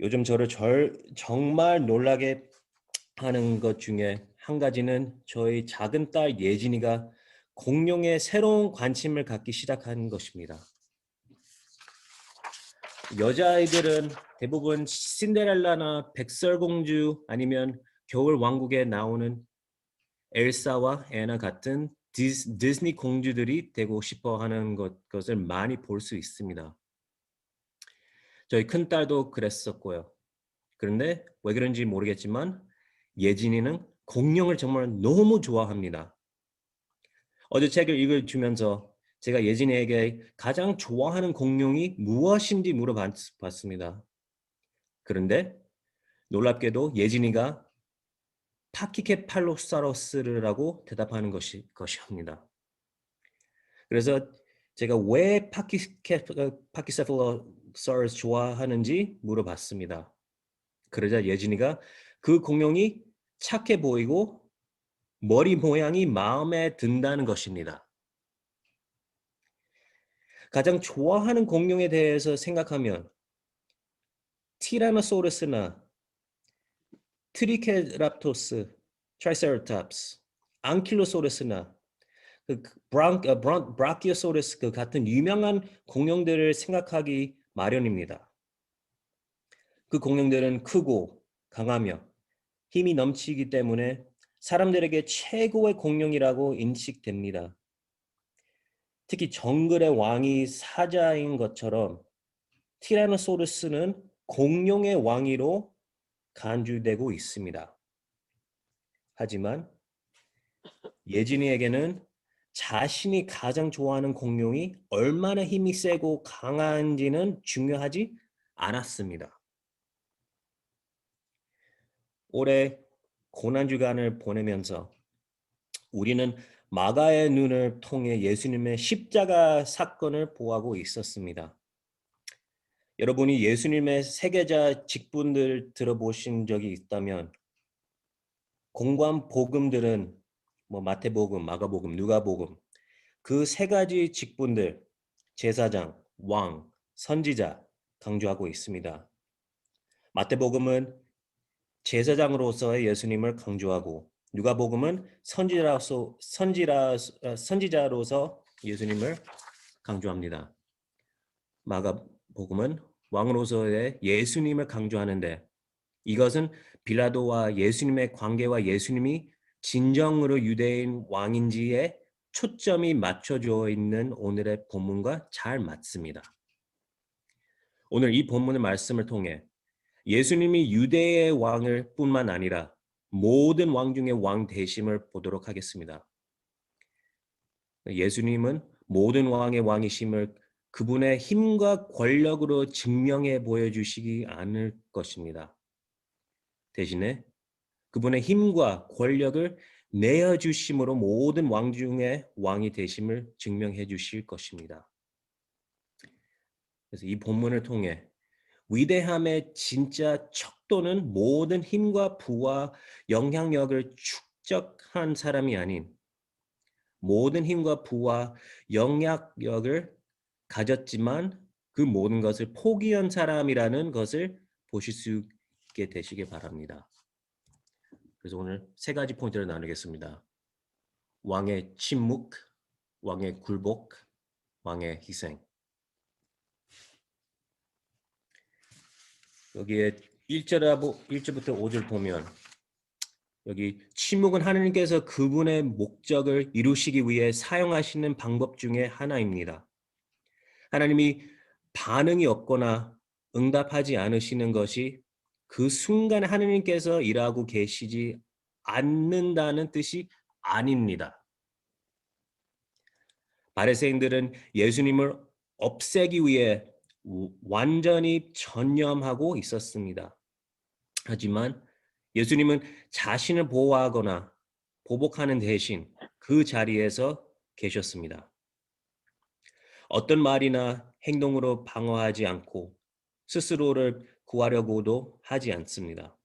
요즘 저를 정말 놀라게 하는 것 중에 한 가지는 저희 작은 딸 예진이가 공룡에 새로운 관심을 갖기 시작한 것입니다. 여자아이들은 대부분 신데렐라나 백설공주 아니면 겨울왕국에 나오는 엘사와 애나 같은 디즈니 공주들이 되고 싶어 하는 것을 많이 볼 수 있습니다. 저희 큰딸도 그랬었고요. 그런데 왜 그런지 모르겠지만 예진이는 공룡을 정말 너무 좋아합니다. 어제 책을 읽어주면서 제가 예진이에게 가장 좋아하는 공룡이 무엇인지 물어봤습니다. 그런데 놀랍게도 예진이가 파키케팔로사우루스라고 대답하는 것이옵니다. 그래서 제가 왜 파키세팔로사우루스 좋아하는지 물어봤습니다. 그러자 예진이가 그 공룡이 착해 보이고 머리 모양이 마음에 든다는 것입니다. 가장 좋아하는 공룡에 대해서 생각하면 티라노소러스나 트리케라톱스, 트라이세라톱스, 앙킬로소러스나 브라키오소러스 그 같은 유명한 공룡들을 생각하기 마련입니다. 그 공룡들은 크고 강하며 힘이 넘치기 때문에 사람들에게 최고의 공룡이라고 인식됩니다. 특히 정글의 왕이 사자인 것처럼 티라노소러스는 공룡의 왕위로 간주되고 있습니다. 하지만 예진이에게는 자신이 가장 좋아하는 공룡이 얼마나 힘이 세고 강한지는 중요하지 않았습니다. 올해 고난주간을 보내면서 우리는 마가의 눈을 통해 예수님의 십자가 사건을 보하고 있었습니다. 여러분이 예수님의 세계자 직분들 들어보신 적이 있다면 공관 복음들은 마태복음, 마가복음, 누가복음 그 세 가지 직분들 제사장, 왕, 선지자 강조하고 있습니다. 마태복음은 제사장으로서의 예수님을 강조하고 누가복음은 선지자로서 예수님을 강조합니다. 마가복음은 왕으로서의 예수님을 강조하는데 이것은 빌라도와 예수님의 관계와 예수님이 진정으로 유대인 왕인지에 초점이 맞춰져 있는 오늘의 본문과 잘 맞습니다. 오늘 이 본문의 말씀을 통해 예수님이 유대의 왕을 뿐만 아니라 모든 왕 중에 왕 되심을 보도록 하겠습니다. 예수님은 모든 왕의 왕이심을 그분의 힘과 권력으로 증명해 보여주시기 않을 것입니다. 대신에 그분의 힘과 권력을 내어주심으로 모든 왕 중에 왕이 되심을 증명해 주실 것입니다. 그래서 이 본문을 통해 위대함의 진짜 척도는 모든 힘과 부와 영향력을 축적한 사람이 아닌 모든 힘과 부와 영향력을 가졌지만 그 모든 것을 포기한 사람이라는 것을 보실 수 있게 되시길 바랍니다. 그래서 오늘 세 가지 포인트를 나누겠습니다. 왕의 침묵, 왕의 굴복, 왕의 희생. 여기에 1절부터 5절 보면 여기 침묵은 하나님께서 그분의 목적을 이루시기 위해 사용하시는 방법 중에 하나입니다. 하나님이 반응이 없거나 응답하지 않으시는 것이 그 순간에 하나님께서 일하고 계시지 않는다는 뜻이 아닙니다. 바리새인들은 예수님을 없애기 위해 완전히 전념하고 있었습니다. 하지만 예수님은 자신을 보호하거나 보복하는 대신 그 자리에서 계셨습니다. 어떤 말이나 행동으로 방어하지 않고 스스로를 구하려고도 하지 않습니다.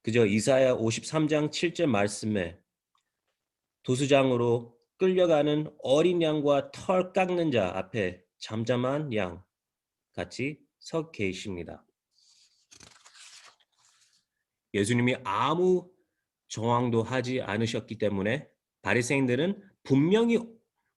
그저 이사야 53장 7절 말씀에 도수장으로 끌려가는 어린 양과 털 깎는 자 앞에 잠잠한 양 같이 서 계십니다. 예수님이 아무 저항도 하지 않으셨기 때문에 바리새인들은 분명히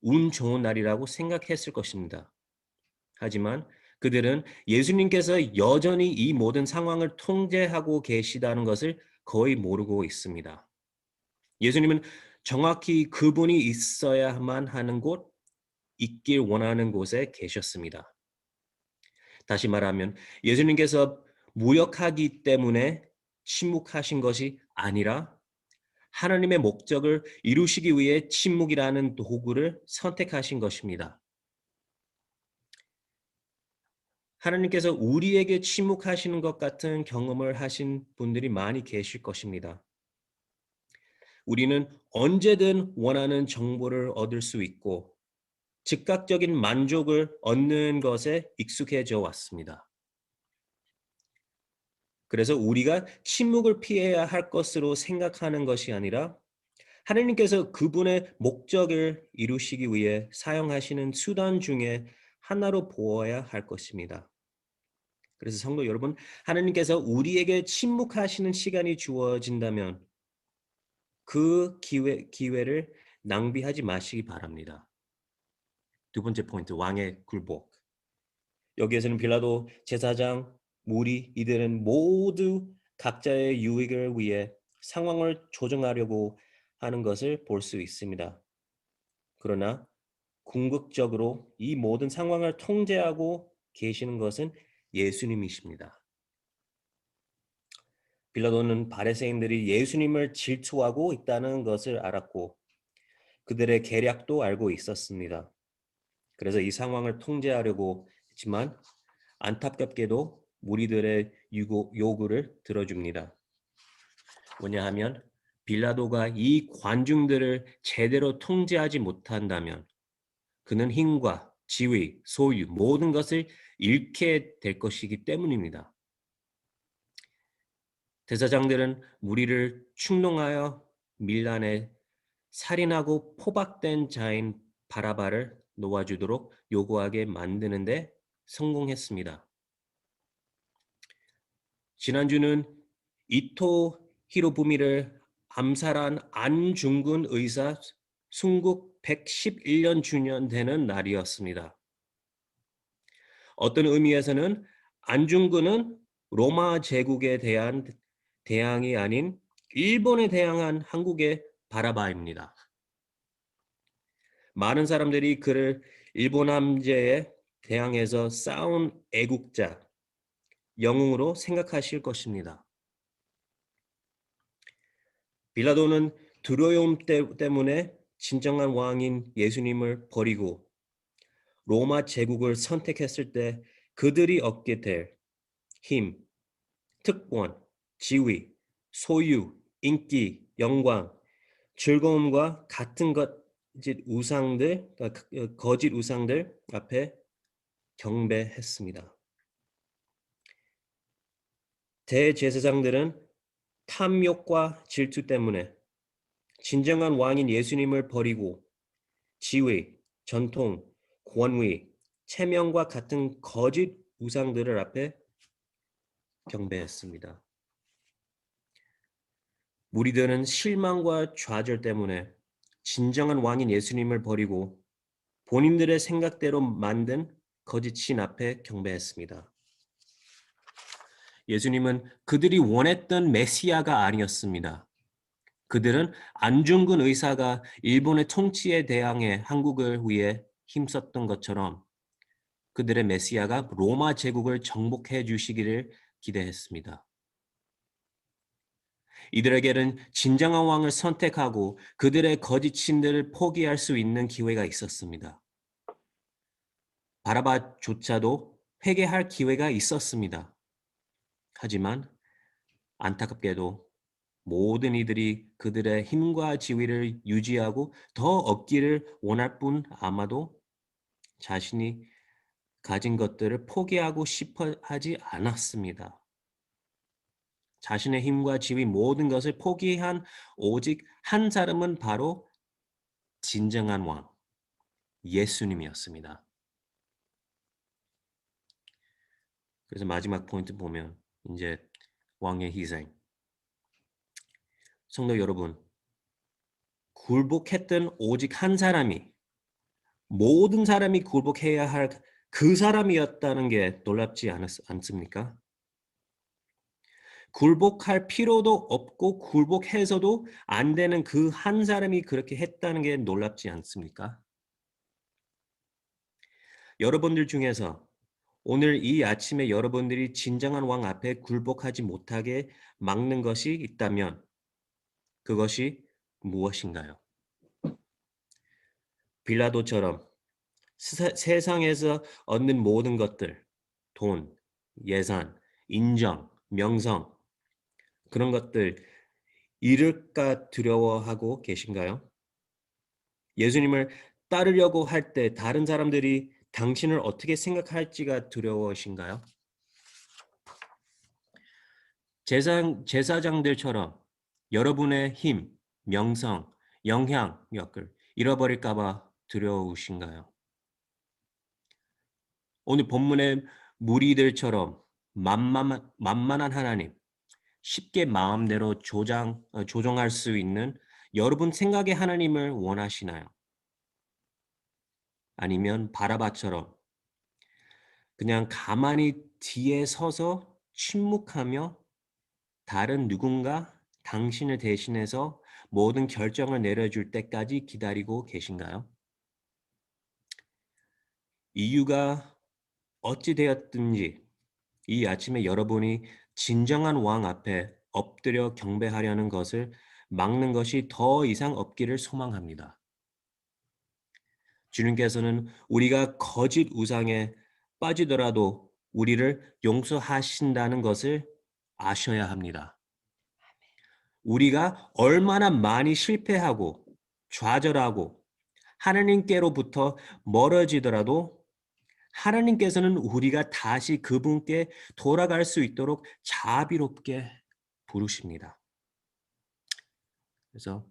운 좋은 날이라고 생각했을 것입니다. 하지만 그들은 예수님께서 여전히 이 모든 상황을 통제하고 계시다는 것을 거의 모르고 있습니다. 예수님은 정확히 그분이 있어야만 하는 곳, 있길 원하는 곳에 계셨습니다. 다시 말하면 예수님께서 무역하기 때문에 침묵하신 것이 아니라 하나님의 목적을 이루시기 위해 침묵이라는 도구를 선택하신 것입니다. 하나님께서 우리에게 침묵하시는 것 같은 경험을 하신 분들이 많이 계실 것입니다. 우리는 언제든 원하는 정보를 얻을 수 있고 즉각적인 만족을 얻는 것에 익숙해져 왔습니다. 그래서 우리가 침묵을 피해야 할 것으로 생각하는 것이 아니라 하나님께서 그분의 목적을 이루시기 위해 사용하시는 수단 중에 하나로 보아야 할 것입니다. 그래서 성도 여러분, 하나님께서 우리에게 침묵하시는 시간이 주어진다면 그 기회를 낭비하지 마시기 바랍니다. 두 번째 포인트, 왕의 굴복. 여기에서는 빌라도, 제사장, 무리 이들은 모두 각자의 유익을 위해 상황을 조정하려고 하는 것을 볼 수 있습니다. 그러나 궁극적으로 이 모든 상황을 통제하고 계시는 것은 예수님이십니다. 빌라도는 바리새인들이 예수님을 질투하고 있다는 것을 알았고 그들의 계략도 알고 있었습니다. 그래서 이 상황을 통제하려고 했지만 안타깝게도 무리들의 요구를 들어줍니다. 뭐냐 하면 빌라도가 이 관중들을 제대로 통제하지 못한다면 그는 힘과 지위, 소유 모든 것을 잃게 될 것이기 때문입니다. 대사장들은 무리를 충동하여 밀란에 살인하고 포박된 자인 바라바를 놓아주도록 요구하게 만드는데 성공했습니다. 지난주는 이토 히로부미를 암살한 안중근 의사 순국 111년 주년 되는 날이었습니다. 어떤 의미에서는 안중근은 로마 제국에 대한 대항이 아닌 일본에 대항한 한국의 바라바입니다. 많은 사람들이 그를 일본 함제에 대항해서 싸운 애국자, 영웅으로 생각하실 것입니다. 빌라도는 두려움 때문에 진정한 왕인 예수님을 버리고 로마 제국을 선택했을 때 그들이 얻게 될 힘, 특권, 지위, 소유, 인기, 영광, 즐거움과 같은 거짓 우상들 앞에 경배했습니다. 대제사장들은 탐욕과 질투 때문에 진정한 왕인 예수님을 버리고 지위, 전통, 권위, 체면과 같은 거짓 우상들을 앞에 경배했습니다. 무리들은 실망과 좌절 때문에 진정한 왕인 예수님을 버리고 본인들의 생각대로 만든 거짓 신 앞에 경배했습니다. 예수님은 그들이 원했던 메시아가 아니었습니다. 그들은 안중근 의사가 일본의 통치에 대항해 한국을 위해 힘썼던 것처럼 그들의 메시아가 로마 제국을 정복해 주시기를 기대했습니다. 이들에게는 진정한 왕을 선택하고 그들의 거짓 신들을 포기할 수 있는 기회가 있었습니다. 바라바조차도 회개할 기회가 있었습니다. 하지만 안타깝게도 모든 이들이 그들의 힘과 지위를 유지하고 더 얻기를 원할 뿐 아마도 자신이 가진 것들을 포기하고 싶어 하지 않았습니다. 자신의 힘과 지위 모든 것을 포기한 오직 한 사람은 바로 진정한 왕, 예수님이었습니다. 그래서 마지막 포인트 보면 이제 왕의 희생. 성도 여러분, 굴복했던 오직 한 사람이 모든 사람이 굴복해야 할 그 사람이었다는 게 놀랍지 않습니까? 굴복할 필요도 없고 굴복해서도 안 되는 그 한 사람이 그렇게 했다는 게 놀랍지 않습니까? 여러분들 중에서 오늘 이 아침에 여러분들이 진정한 왕 앞에 굴복하지 못하게 막는 것이 있다면 그것이 무엇인가요? 빌라도처럼 세상에서 얻는 모든 것들, 돈, 예산, 인정, 명성, 그런 것들 잃을까 두려워하고 계신가요? 예수님을 따르려고 할 때 다른 사람들이 당신을 어떻게 생각할지가 두려우신가요? 제사장들처럼 여러분의 힘, 명성, 영향력을 잃어버릴까 봐 두려우신가요? 오늘 본문의 무리들처럼 만만한 하나님, 쉽게 마음대로 조정할 수 있는 여러분 생각의 하나님을 원하시나요? 아니면 바라바처럼 그냥 가만히 뒤에 서서 침묵하며 다른 누군가 당신을 대신해서 모든 결정을 내려줄 때까지 기다리고 계신가요? 이유가 어찌 되었든지 이 아침에 여러분이 진정한 왕 앞에 엎드려 경배하려는 것을 막는 것이 더 이상 없기를 소망합니다. 주님께서는 우리가 거짓 우상에 빠지더라도 우리를 용서하신다는 것을 아셔야 합니다. 우리가 얼마나 많이 실패하고 좌절하고 하나님께로부터 멀어지더라도 하나님께서는 우리가 다시 그분께 돌아갈 수 있도록 자비롭게 부르십니다. 그래서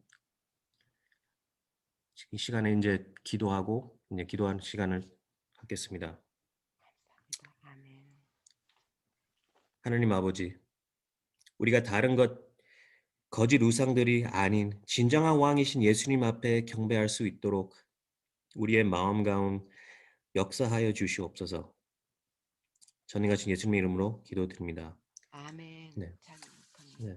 이 시간에 이제 기도하고 이제 기도하는 시간을 갖겠습니다. 아멘. 하나님 아버지, 우리가 다른 거짓 우상들이 아닌 진정한 왕이신 예수님 앞에 경배할 수 있도록 우리의 마음 가운 역사하여 주시옵소서. 전능하신 예수님의 이름으로 기도드립니다. 아멘. 네. 참 네.